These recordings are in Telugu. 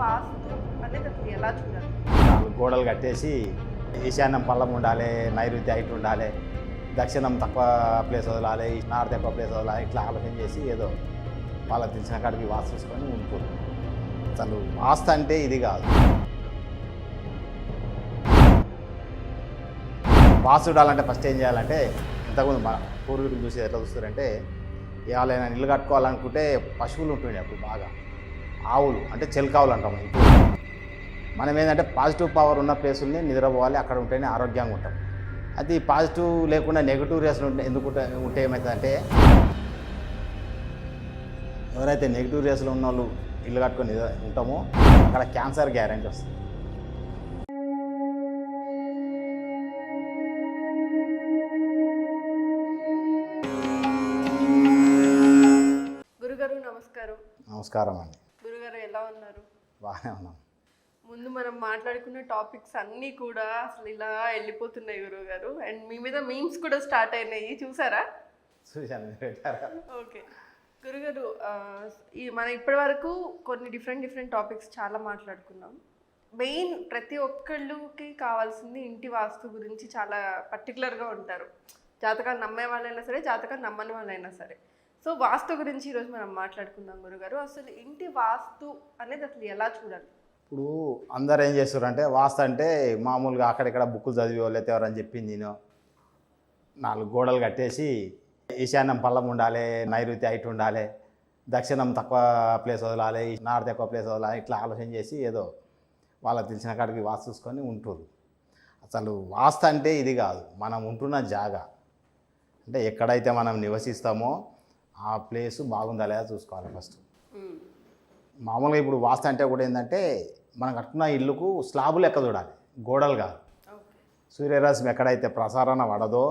వాస్తు అనేది అసలు ఎలా చూడాలి? నాలుగు గోడలు కట్టేసి ఈశాన్యం పల్లం ఉండాలి, నైరుతి హైట్ ఉండాలి, దక్షిణం తక్కువ ప్లేస్ వదలాలి, నార్త్ ఎక్కువ ప్లేస్ వదలాలి, ఇట్లా ఆలోచన చేసి ఏదో వాళ్ళకి తెలిసిన కాడికి వాస్తు చూసుకొని ఉంటున్నారు. అసలు వాస్తు అంటే ఇది కాదు. వాస్తు చూడాలంటే ఫస్ట్ ఏం చేయాలంటే, ఇంతకుముందు మన పూర్వీకులు చూసి ఎట్లా చూస్తారంటే, ఎవరైనా ఇల్లు కట్టుకోవాలనుకుంటే పశువులు ఉంటుండే అప్పుడు బాగా, ఆవులు అంటే చెల్కావులు అంటాం. ఇప్పుడు మనం ఏంటంటే పాజిటివ్ పవర్ ఉన్న ప్లేసుల్ని నిద్రపోవాలి, అక్కడ ఉంటేనే ఆరోగ్యంగా ఉంటాం. అది పాజిటివ్ లేకుండా నెగిటివ్ రేస్లు ఎందుకు ఉంటే ఏమవుతుందంటే, ఎవరైతే నెగిటివ్ రేస్లో ఉన్న వాళ్ళు ఇల్లు కట్టుకొని ఉంటామో అక్కడ క్యాన్సర్ గ్యారెంటీ వస్తుంది. గురుగారు నమస్కారం. నమస్కారం అండి. గురుగారు ఎలా ఉన్నారు? బాగానే ఉన్నాం. ముందు మనం మాట్లాడుకున్న టాపిక్స్ అన్నీ కూడా అసలు ఇలా వెళ్ళిపోతున్నాయి గురుగారు. అండ్ మీ మీద మీమ్స్ కూడా స్టార్ట్ అయినాయి, చూసారా? చూశాను. ఓకే గురుగారు, మనం ఇప్పటి వరకు కొన్ని డిఫరెంట్ టాపిక్స్ చాలా మాట్లాడుకున్నాం. మెయిన్ ప్రతి ఒక్కళ్ళకి కావాల్సింది ఇంటి వాస్తు గురించి చాలా పర్టికులర్గా ఉంటారు. జాతకాలు నమ్మే వాళ్ళైనా సరే, జాతకాలు నమ్మని వాళ్ళైనా సరే. సో వాస్తు గురించి ఈరోజు మనం మాట్లాడుకుందాం గురుగారు. అసలు ఇంటి వాస్తు అనేది అసలు ఎలా చూడాలి? ఇప్పుడు అందరు ఏం చేస్తారంటే, వాస్తు అంటే మామూలుగా అక్కడిక్కడ బుక్కులు చదివి వాళ్ళైతే ఎవరని చెప్పింది నేను, నాలుగు గోడలు కట్టేసి ఈశాన్యం పల్లం ఉండాలి, నైరుతి హైట్ ఉండాలి, దక్షిణం తక్కువ ప్లేస్ వదలాలి, నార్త్ ఎక్కువ ప్లేస్ వదలాలి, ఇట్లా ఆలోచన చేసి ఏదో వాళ్ళకి తెలిసిన కాడికి వాస్తు చూసుకొని ఉంటారు. అసలు వాస్తు అంటే ఇది కాదు. మనం ఉంటున్న జాగా అంటే ఎక్కడైతే మనం నివసిస్తామో ఆ ప్లేసు బాగుందా లేదా చూసుకోవాలి ఫస్ట్. మామూలుగా ఇప్పుడు వాస్తు అంటే కూడా ఏంటంటే, మనం కట్టుకున్న ఇల్లుకు స్లాబులు లెక్క చూడాలి, గోడలు కాదు. సూర్యరశ్మి ఎక్కడైతే ప్రసారణ పడదో,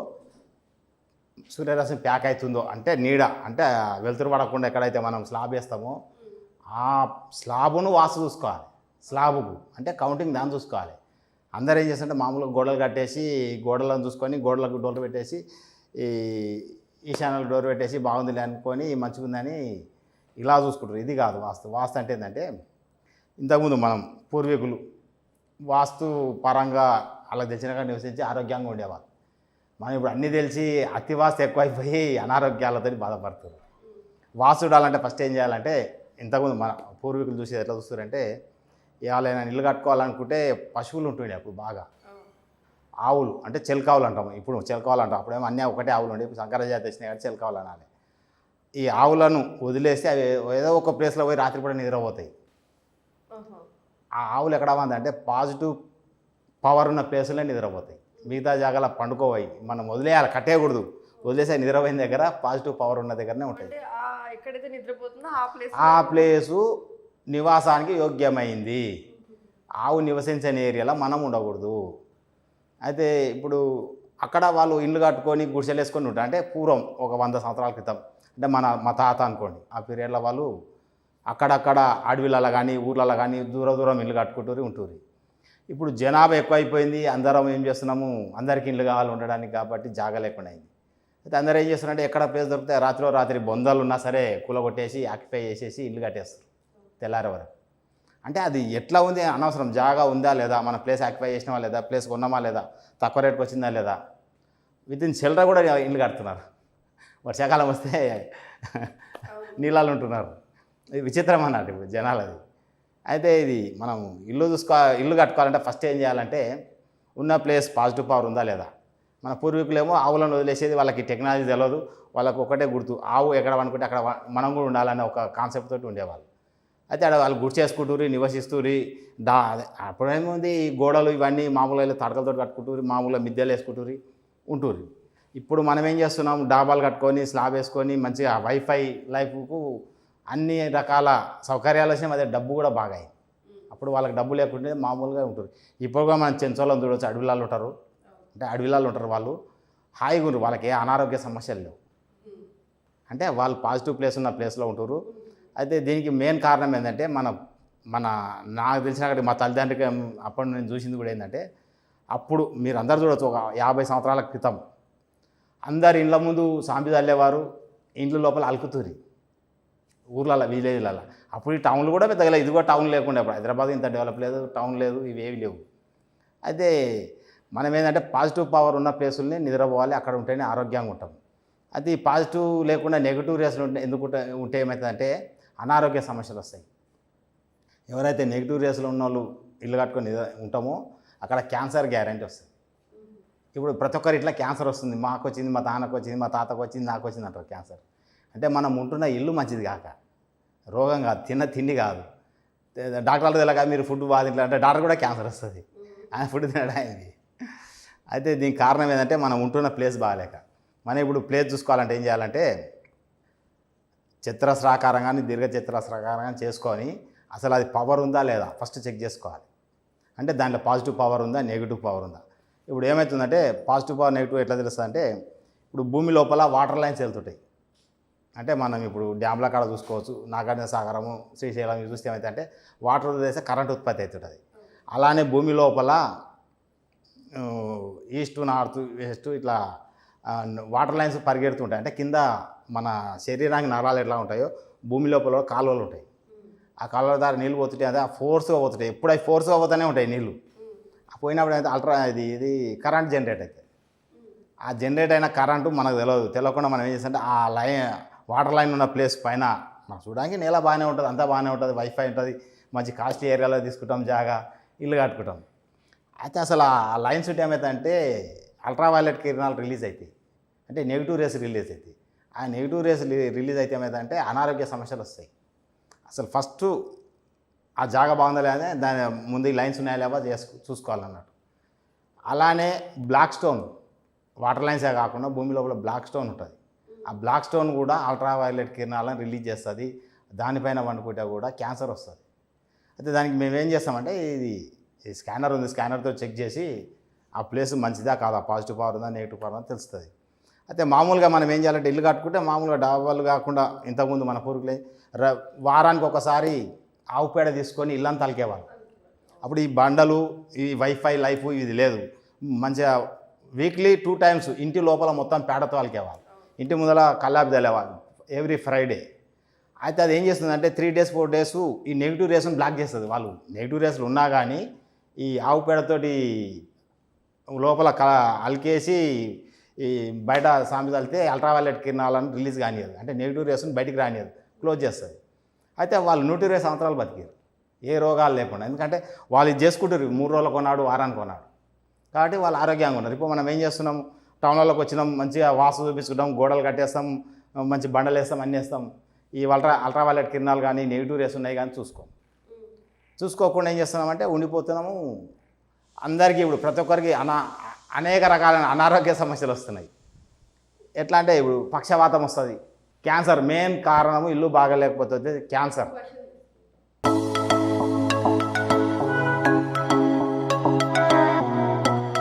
సూర్యరశ్మి ప్యాక్ అవుతుందో అంటే నీడ అంటే వెలుతురు పడకుండా ఎక్కడైతే మనం స్లాబ్ వేస్తామో ఆ స్లాబును వాస్తు చూసుకోవాలి. స్లాబుకు అంటే కౌంటింగ్ దాన్ని చూసుకోవాలి. అందరూ ఏం చేస్తుంటే మామూలుగా గోడలు కట్టేసి గోడలను చూసుకొని గోడలకు డోర్లు పెట్టేసి ఈశాన్యాలకు డోర్ పెట్టేసి బాగుందిలే అనుకొని మంచిగా ఉందని ఇలా చూసుకుంటారు. ఇది కాదు వాస్తు. వాస్తు అంటే ఏంటంటే, ఇంతకుముందు మనం పూర్వీకులు వాస్తు పరంగా అలా తెచ్చినగా నివసించి ఆరోగ్యంగా ఉండేవాళ్ళు. మనం ఇప్పుడు అన్నీ తెలిసి అతి వాస్తు ఎక్కువైపోయి అనారోగ్యాలతో బాధపడుతుంది. వాస్తు చూడాలంటే ఫస్ట్ ఏం చేయాలంటే, ఇంతకుముందు మన పూర్వీకులు చూసి ఎట్లా చూస్తారంటే, ఎవరైనా ఇల్లు కట్టుకోవాలనుకుంటే పశువులు ఉంటుండే అప్పుడు బాగా, ఆవులు అంటే చెల్కావులు అంటాము. ఇప్పుడు చెల్కావులు అంటాం. అప్పుడేమో అన్నీ ఒకటే ఆవులు ఉండే, ఇప్పుడు సంకరజాతి వచ్చినాయి కాబట్టి చెల్కావులు అనాలి. ఈ ఆవులను వదిలేస్తే అవి ఏదో ఒక ప్లేస్లో పోయి రాత్రి కూడా నిద్రపోతాయి. ఆ ఆవులు ఎక్కడ అంటే పాజిటివ్ పవర్ ఉన్న ప్లేసులే నిద్రపోతాయి. మిగతా జాగాలో పండుకోవాలి, మనం వదిలేయాలి, కట్టేయకూడదు. వదిలేసే నిద్రపోయిన దగ్గర పాజిటివ్ పవర్ ఉన్న దగ్గరనే ఉంటాయి. ఎక్కడైతే నిద్రపోతుందో ఆ ప్లేసు నివాసానికి యోగ్యమైంది. ఆవు నివసించని ఏరియాలో మనం ఉండకూడదు. అయితే ఇప్పుడు అక్కడ వాళ్ళు ఇల్లు కట్టుకొని గుడిసెలు వేసుకొని ఉంటారు. అంటే పూర్వం ఒక 100 సంవత్సరాల క్రితం, అంటే మా తాత అనుకోండి, ఆ పీరియడ్లో వాళ్ళు అక్కడక్కడ అడవిలలో కానీ ఊర్లలో కానీ దూరం ఇల్లు కట్టుకుంటూ ఉంటుంది. ఇప్పుడు జనాభా ఎక్కువైపోయింది, అందరం ఏం చేస్తున్నాము, అందరికీ ఇల్లు కావాలి ఉండడానికి, కాబట్టి జాగా లేకుండా అయింది. అయితే అందరూ ఏం చేస్తున్నారంటే, ఎక్కడ ప్లేస్ దొరికితే రాత్రి బొందలు ఉన్నా సరే కూలగొట్టేసి ఆక్యుపై చేసేసి ఇల్లు కట్టేస్తారు తెల్లారే వరకు. అంటే అది ఎట్లా ఉంది అనవసరం. జాగా ఉందా లేదా, మన ప్లేస్ ఆక్యుపై చేసినామా లేదా, ప్లేస్ కొన్నామా లేదా, తక్కువ రేటుకి వచ్చిందా లేదా, వితిన్ చిల్లర కూడా ఇల్లు కడుతున్నారు. వర్షాకాలం వస్తే నీళ్ళలో ఉంటున్నారు. ఇది విచిత్రం అన్నట్టు ఇప్పుడు జనాలు. అది అయితే ఇది మనం ఇల్లు కట్టుకోవాలంటే ఫస్ట్ ఏం చేయాలంటే, ఉన్న ప్లేస్ పాజిటివ్ పవర్ ఉందా లేదా. మన పూర్వీకులేమో ఆవులను వదిలేసేది, వాళ్ళకి టెక్నాలజీ తెలియదు, వాళ్ళకు ఒకటే గుర్తు, ఆవు ఎక్కడ అనుకుంటే అక్కడ మనం కూడా ఉండాలనే ఒక కాన్సెప్ట్ తోటి ఉండేవాళ్ళు. అయితే అక్కడ వాళ్ళు గుడి చేసుకుంటూరి, నివసిస్తూరి. అప్పుడేముంది, గోడలు ఇవన్నీ మామూలుగా తడకలతో కట్టుకుంటూరి, మామూలుగా మిద్దెలు వేసుకుంటూరి ఉంటూరి. ఇప్పుడు మనం ఏం చేస్తున్నాం, డాబాలు కట్టుకొని స్లాబ్ వేసుకొని మంచిగా వైఫై లైఫ్కు అన్ని రకాల సౌకర్యాలు వచ్చినాయి. అదే డబ్బు కూడా బాగా అయింది. అప్పుడు వాళ్ళకి డబ్బు లేకుంటే మామూలుగా ఉంటుంది. ఇప్పుడు కూడా మనం చెంచోళ్ళని చూడవచ్చు, అడవిలాలు ఉంటారు. అంటే అడవిలాలు ఉంటారు, వాళ్ళు హాయిగా ఉంటారు, వాళ్ళకి ఏ అనారోగ్య సమస్యలు లేవు. అంటే వాళ్ళు పాజిటివ్ ప్లేస్ ఉన్న ప్లేస్లో ఉంటారు. అయితే దీనికి మెయిన్ కారణం ఏంటంటే, నాకు తెలిసిన మా తల్లిదండ్రికి అప్పుడు నేను చూసింది కూడా ఏంటంటే, అప్పుడు మీరు అందరు చూడవచ్చు, ఒక 50 సంవత్సరాల క్రితం అందరు ఇండ్ల ముందు సాంబి చల్లేవారు, ఇండ్ల లోపల అలుకుతూరి, ఊర్లలో విలేజ్లలో అప్పుడు ఈ టౌన్లు కూడా పెద్దగా లేదు, ఇది కూడా టౌన్ లేకుండా, ఇప్పుడు హైదరాబాద్ ఇంత డెవలప్ లేదు, టౌన్ లేదు, ఇవేవి లేవు. అయితే మనం ఏంటంటే పాజిటివ్ పవర్ ఉన్న ప్లేసుల్ని నిద్రపోవాలి, అక్కడ ఉంటేనే ఆరోగ్యంగా ఉంటాం. అది పాజిటివ్ లేకుండా నెగిటివ్ రేస్లు ఎందుకు ఉంటే ఏమవుతుందంటే అనారోగ్య సమస్యలు వస్తాయి. ఎవరైతే నెగిటివ్ రేస్లో ఉన్న వాళ్ళు ఇల్లు కట్టుకొని ఉంటామో అక్కడ క్యాన్సర్ గ్యారంటీ వస్తుంది. ఇప్పుడు ప్రతి ఒక్కరు ఇట్లా క్యాన్సర్ వస్తుంది, మాకు వచ్చింది, మా నాన్నకు వచ్చింది, మా తాతకు వచ్చింది, నాకు వచ్చింది అంటారు క్యాన్సర్. అంటే మనం ఉంటున్న ఇల్లు మంచిది కాక, రోగం కాదు, తిండి కాదు. డాక్టర్లు తెలక మీరు ఫుడ్ బాగా తింటారు అంటే డాక్టర్ కూడా క్యాన్సర్ వస్తుంది, ఆయన ఫుడ్ తినడం అయింది. అయితే దీనికి కారణం ఏంటంటే మనం ఉంటున్న ప్లేస్ బాగాలేక. మనం ఇప్పుడు ప్లేస్ చూసుకోవాలంటే ఏం చేయాలంటే చతురస్రాకారం కానీ దీర్ఘ చతురస్రాకారం కానీ చేసుకొని అసలు అది పవర్ ఉందా లేదా ఫస్ట్ చెక్ చేసుకోవాలి. అంటే దాంట్లో పాజిటివ్ పవర్ ఉందా, నెగిటివ్ పవర్ ఉందా. ఇప్పుడు ఏమవుతుందంటే పాజిటివ్ పవర్ నెగిటివ్ ఎట్లా తెలుస్తుంది అంటే ఇప్పుడు భూమి లోపల వాటర్ లైన్స్ వెళ్తుంటాయి. అంటే మనం ఇప్పుడు డ్యామ్ల కాడ చూసుకోవచ్చు, నాగార్జున సాగరము, శ్రీశైలం చూస్తే ఏమవుతుందంటే వాటర్ వేస్తే కరెంట్ ఉత్పత్తి అవుతుంటుంది. అలానే భూమి లోపల ఈస్ట్ నార్త్ వెస్ట్ ఇట్లా వాటర్ లైన్స్ పరిగెడుతుంటాయి. అంటే కింద మన శరీరానికి నరాలు ఎట్లా ఉంటాయో భూమి లోపల కాలువలు ఉంటాయి. ఆ కాలువల ద్వారా నీళ్ళు పోతుంటాయి, అదే ఫోర్స్గా పోతుంటాయి. ఎప్పుడు అవి ఫోర్స్గా పోతూనే ఉంటాయి నీళ్ళు. పోయినప్పుడు అయితే ఇది కరెంట్ జనరేట్ అవుతుంది. ఆ జనరేట్ అయిన కరెంటు మనకు తెలియకుండా మనం ఏం చేస్తామంటే ఆ వాటర్ లైన్ ఉన్న ప్లేస్ పైన మనం చూడడానికి నేల బాగానే ఉంటుంది, అంతా బాగానే ఉంటుంది, వైఫై ఉంటుంది, మంచి కాస్ట్లీ ఏరియాలో తీసుకుంటాం, జాగా ఇల్లు కట్టుకుంటాం. అయితే అసలు ఆ లైన్స్ ఏమవుతాయంటే అల్ట్రావైలెట్ కిరణాలు రిలీజ్ అవుతాయి, అంటే నెగిటివ్ రేస్ రిలీజ్ అవుతాయి. ఆ నెగిటివ్ రేస్ రిలీజ్ అయితే ఏమవుతాయంటే అనారోగ్య సమస్యలు వస్తాయి. అసలు ఫస్ట్ ఆ జాగా బాగుందా లేదా దాని ముందు ఈ లైన్స్ ఉన్నాయా లేవా చూసుకోవాలన్నట్టు. అలానే బ్లాక్ స్టోన్ వాటర్ లైన్సే కాకుండా భూమి లోపల బ్లాక్ స్టోన్ ఉంటుంది. ఆ బ్లాక్ స్టోన్ కూడా అల్ట్రావైలెట్ కిరణాలను రిలీజ్ చేస్తుంది. దానిపైన వండుకుంటే కూడా క్యాన్సర్ వస్తుంది. అయితే దానికి మేము ఏం చేస్తామంటే ఈ స్కానర్ ఉంది, స్కానర్తో చెక్ చేసి ఆ ప్లేస్ మంచిదా కాదా, పాజిటివ్ పవర్ ఉందా నెగిటివ్ పవర్ ఉందా తెలుస్తుంది. అయితే మామూలుగా మనం ఏం చేయాలంటే ఇల్లు కట్టుకుంటే మామూలుగా డాబాలు కాకుండా ఇంతకుముందు మన పూర్వీకులే వారానికి ఒకసారి ఆవు పేడ తీసుకొని ఇల్లంతా అలికేవాళ్ళు. అప్పుడు ఈ బండలు, ఈ వైఫై లైఫ్ ఇది లేదు. మంచిగా వీక్లీ 2 times ఇంటి లోపల మొత్తం పేడతో అలికేవాళ్ళు. ఇంటి ముందర కల్లాపి తల్లేవాళ్ళు ఎవ్రీ ఫ్రైడే. అయితే అది ఏం చేస్తుందంటే 3 days 4 days ఈ నెగిటివ్ రేస్ను బ్లాక్ చేస్తుంది. వాళ్ళు నెగిటివ్ రేస్లు ఉన్నా కానీ ఈ ఆవు పేడతోటి లోపల అలికేసి ఈ బయట సామి తలితే అల్ట్రావైలెట్ కిరణాలను రిలీజ్ కానియదు, అంటే నెగిటివ్ రేస్ను బయటికి రానియదు, క్లోజ్ చేస్తుంది. అయితే వాళ్ళు 120 సంవత్సరాలు బతికారు ఏ రోగాలు లేకుండా. ఎందుకంటే వాళ్ళు ఇది చేసుకుంటారు, 3 రోజులకు కొన్నాడు, వారానికి కొన్నాడు, కాబట్టి వాళ్ళు ఆరోగ్యంగా ఉన్నారు. ఇప్పుడు మనం ఏం చేస్తున్నాం, టౌన్లోకి వచ్చినాం, మంచిగా వాస్తు చూపించుకుంటాం, గోడలు కట్టేస్తాం, మంచి బండలు వేస్తాం, అన్నీ వేస్తాం. ఈ అల్ట్రావైలెట్ కిరణాలు కానీ నెగిటివ్ రేస్ ఉన్నాయి కానీ చూసుకోకుండా ఏం చేస్తున్నామంటే ఉండిపోతున్నాము. అందరికీ ఇప్పుడు ప్రతి ఒక్కరికి అనేక రకాలైన అనారోగ్య సమస్యలు వస్తున్నాయి. ఎట్లా అంటే ఇప్పుడు పక్షవాతం వస్తుంది, క్యాన్సర్ మెయిన్ కారణము ఇల్లు బాగాలేకపోతే క్యాన్సర్.